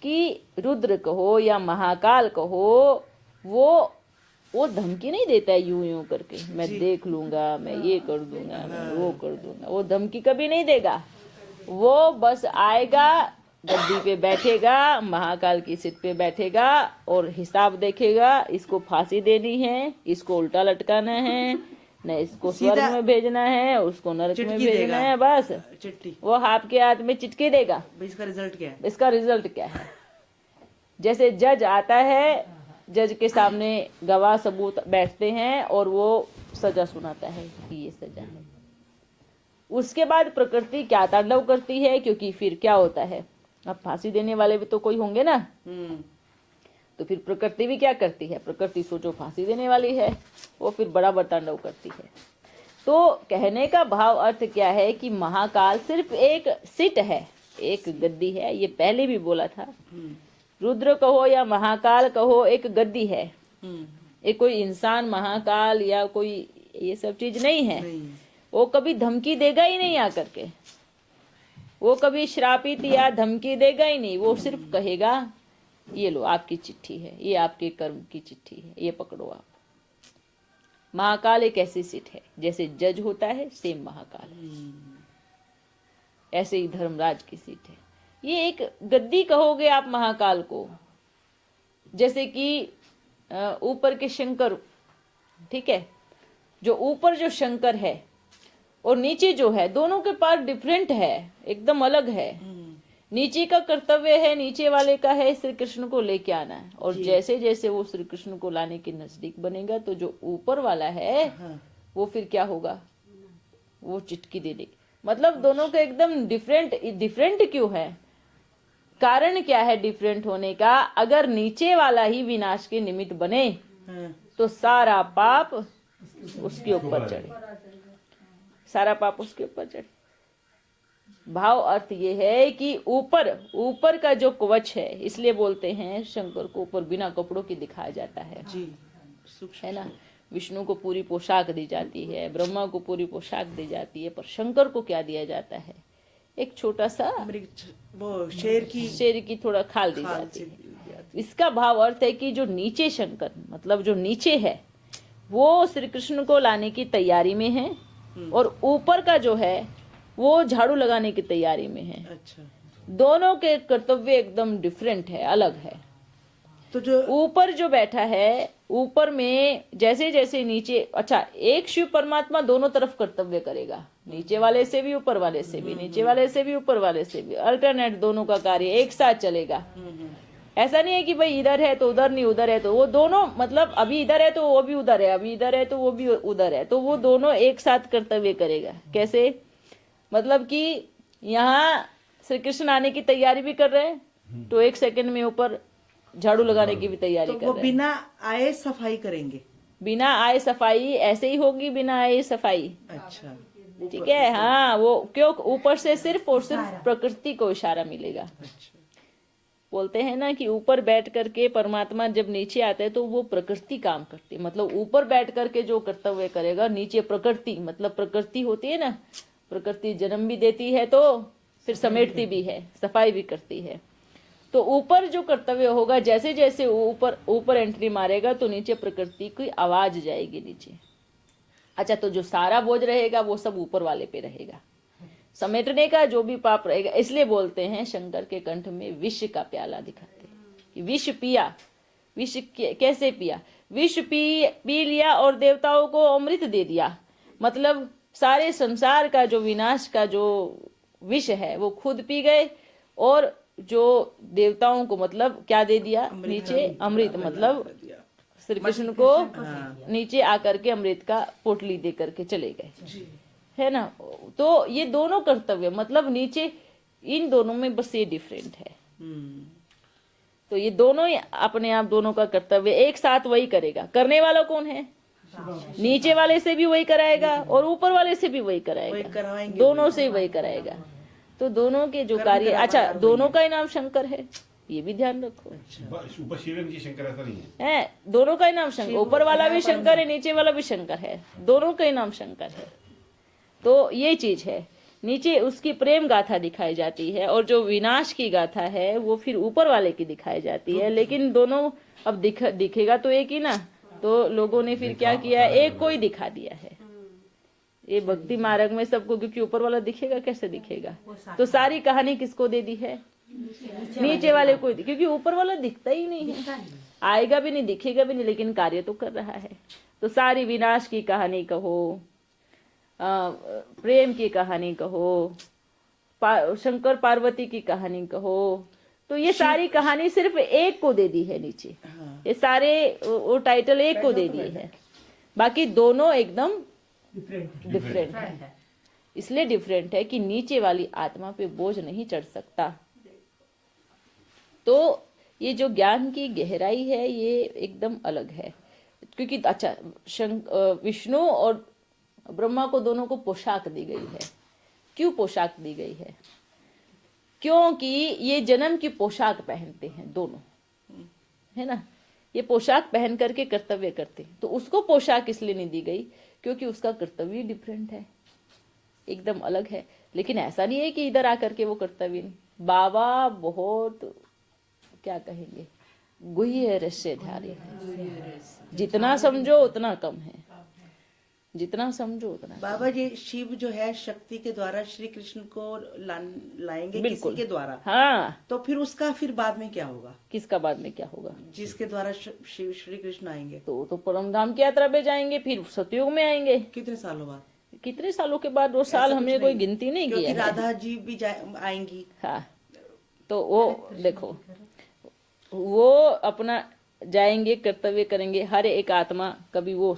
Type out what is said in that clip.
कि रुद्र कहो या महाकाल कहो, वो धमकी नहीं देता है यूं यूं करके, मैं देख लूंगा, मैं ये कर दूंगा, मैं वो कर दूंगा। वो धमकी कभी नहीं देगा। वो बस आएगा, गद्दी पे बैठेगा, महाकाल की सीट पे बैठेगा और हिसाब देखेगा, इसको फांसी देनी है, इसको उल्टा लटकाना है, न इसको स्वर्ग में भेजना है, उसको नरक में भेजना है। बस चिट्ठी वो आपके हाथ में चिटकी देगा। इसका रिजल्ट क्या है? इसका रिजल्ट क्या है? जैसे जज आता है, जज के सामने गवाह सबूत बैठते हैं और वो सजा सुनाता है कि ये सजा है। उसके बाद प्रकृति क्या तांडव करती है, क्योंकि फिर क्या होता है, अब फांसी देने वाले भी तो कोई होंगे ना, तो फिर प्रकृति भी क्या करती है, प्रकृति सोचो फांसी देने वाली है, वो फिर बराबर तांडव करती है। तो कहने का भाव अर्थ क्या है कि महाकाल सिर्फ एक सीट है, एक गद्दी है। ये पहले भी बोला था, रुद्र कहो या महाकाल कहो, एक गद्दी है। एक कोई इंसान महाकाल या कोई ये सब चीज नहीं है। वो कभी धमकी देगा ही नहीं आकर के, वो कभी श्रापित या धमकी देगा ही नहीं। वो सिर्फ कहेगा ये लो आपकी चिट्ठी है, ये आपके कर्म की चिट्ठी है, ये पकड़ो आप। महाकाल एक ऐसी सीट है, जैसे जज होता है सेम महाकाल है, ऐसे ही धर्मराज की सीट है। ये एक गद्दी कहोगे आप महाकाल को, जैसे कि ऊपर के शंकर, ठीक है, जो ऊपर जो शंकर है और नीचे जो है, दोनों के पास डिफरेंट है, एकदम अलग है। नीचे का कर्तव्य है, नीचे वाले का है श्री कृष्ण को लेके आना है, और जैसे जैसे वो श्री कृष्ण को लाने के नजदीक बनेगा, तो जो ऊपर वाला है वो फिर क्या होगा, वो चिटकी दे देगी। मतलब दोनों का एकदम डिफरेंट क्यों है? कारण क्या है डिफरेंट होने का? अगर नीचे वाला ही विनाश के निमित्त बने तो सारा पाप उसके ऊपर चढ़े, सारा पाप उसके ऊपर चढ़े। भाव अर्थ ये है कि ऊपर का जो कवच है, इसलिए बोलते हैं शंकर को ऊपर बिना कपड़ों के दिखाया जाता है, है ना। विष्णु को पूरी पोशाक दी जाती है, ब्रह्मा को पूरी पोशाक दी जाती है, पर शंकर को क्या दिया जाता है? एक छोटा सा वो शेर की थोड़ा खाल दी जाती है। इसका भाव अर्थ है कि जो नीचे शंकर, मतलब जो नीचे है, वो श्री कृष्ण को लाने की तैयारी में है, और ऊपर का जो है वो झाड़ू लगाने की तैयारी में है। अच्छा। दोनों के कर्तव्य एकदम डिफरेंट है, अलग है। तो जो ऊपर जो बैठा है, ऊपर में जैसे जैसे नीचे, अच्छा, एक शिव परमात्मा दोनों तरफ कर्तव्य करेगा, नीचे वाले से भी, ऊपर वाले से भी, नीचे वाले से भी, ऊपर वाले से भी, अल्टरनेट दोनों का कार्य एक साथ चलेगा। ऐसा नहीं है कि भाई इधर है तो उधर नहीं, उधर है तो वो, दोनों, मतलब अभी इधर है तो वो भी उधर है, अभी इधर है तो वो भी उधर है, तो वो दोनों एक साथ कर्तव्य करेगा। कैसे? मतलब कि यहाँ श्री कृष्ण आने की तैयारी भी कर रहे हैं, तो एक सेकंड में ऊपर झाड़ू लगाने की भी तैयारी कर रहे हैं। बिना आए सफाई करेंगे, बिना आए सफाई ऐसे ही होगी, बिना आए सफाई। अच्छा, ठीक है। हाँ, वो क्यों ऊपर से सिर्फ और सिर्फ प्रकृति को इशारा मिलेगा। अच्छा। बोलते हैं ना कि ऊपर बैठ करके परमात्मा जब नीचे आते हैं तो वो प्रकृति काम करती है, मतलब ऊपर बैठ करके जो कर्तव्य करेगा, नीचे प्रकृति, मतलब प्रकृति होती है ना, प्रकृति जन्म भी देती है तो फिर समेटती भी है, सफाई भी करती है। तो ऊपर जो कर्तव्य होगा, जैसे जैसे ऊपर एंट्री मारेगा तो नीचे प्रकृति की आवाज जाएगी नीचे। अच्छा, तो जो सारा बोझ रहेगा वो सब ऊपर वाले पे रहेगा, समेटने का जो भी पाप रहेगा। इसलिए बोलते हैं शंकर के कंठ में विष का प्याला दिखाते हैं कि विष पिया। विष कैसे पिया? विष पी लिया और देवताओं को अमृत दे दिया। मतलब सारे संसार का जो विनाश का जो विष है वो खुद पी गए, और जो देवताओं को मतलब क्या दे दिया? नीचे अमृत, मतलब श्री कृष्ण को नीचे आकर के अमृत का पोटली दे करके चले गए, है ना। तो ये दोनों कर्तव्य, मतलब नीचे इन दोनों में बस ये डिफरेंट है। तो ये दोनों अपने आप दोनों का कर्तव्य एक साथ वही करेगा। करने वाला कौन है? नीचे वाले से भी वही कराएगा और ऊपर वाले से भी वही कराएगा, दोनों से वही कराएगा। तो दोनों के जो कार्य, अच्छा, दोनों का ही नाम शंकर है, ये भी ध्यान रखो। ऊपर शिव नीचे शंकर ऐसा नहीं है, दोनों का ही नाम शंकर, ऊपर वाला भी शंकर है, नीचे वाला भी शंकर है, दोनों का ही नाम शंकर है। तो ये चीज है नीचे उसकी प्रेम गाथा दिखाई जाती है, और जो विनाश की गाथा है वो फिर ऊपर वाले की दिखाई जाती है। लेकिन दोनों अब दिखेगा तो एक ही ना, तो लोगों ने फिर क्या किया, एक को ही दिखा दिया है। ये भक्ति मार्ग में सबको, क्योंकि ऊपर वाला दिखेगा कैसे दिखेगा, तो सारी कहानी किसको दे दी है, नीचे वाले को, क्योंकि ऊपर वाला दिखता ही नहीं है, आएगा भी नहीं, दिखेगा भी नहीं, लेकिन कार्य तो कर रहा है। तो सारी विनाश की कहानी कहो, प्रेम की कहानी कहो, शंकर पार्वती की कहानी कहो, तो ये सारी कहानी सिर्फ एक को दे दी है नीचे। ये सारे वो टाइटल एक को दे दिए है, बाकी दोनों एकदम डिफरेंट है। इसलिए डिफरेंट है कि नीचे वाली आत्मा पे बोझ नहीं चढ़ सकता। तो ये जो ज्ञान की गहराई है ये एकदम अलग है। क्योंकि अच्छा, विष्णु और ब्रह्मा को दोनों को पोशाक दी गई है। क्यों पोशाक दी गई है? क्योंकि ये जन्म की पोशाक पहनते हैं दोनों, है ना, ये पोशाक पहन करके कर्तव्य करते हैं। तो उसको पोशाक इसलिए नहीं दी गई क्योंकि उसका कर्तव्य डिफरेंट है, एकदम अलग है। लेकिन ऐसा नहीं है कि इधर आकर के वो कर्तव्य नहीं। बाबा बहुत क्या कहेंगे, गुह्य रहस्यधारी है। जितना समझो उतना कम है, जितना समझो उतना। बाबा जी, शिव जो है शक्ति के द्वारा श्री कृष्ण को लाएंगे किसी के द्वारा। हाँ, तो फिर उसका फिर बाद में क्या होगा? किसका बाद में क्या होगा? जिसके द्वारा शिव श्री कृष्ण आएंगे तो परम धाम की यात्रा पे जाएंगे, फिर सतयुग में आएंगे। कितने सालों बाद? कितने सालों के बाद? वो साल हमने कोई गिनती नहीं किया है। राधा जी भी आएंगी। हाँ, तो वो देखो, वो अपना जाएंगे, कर्तव्य करेंगे। हर एक आत्मा कभी वो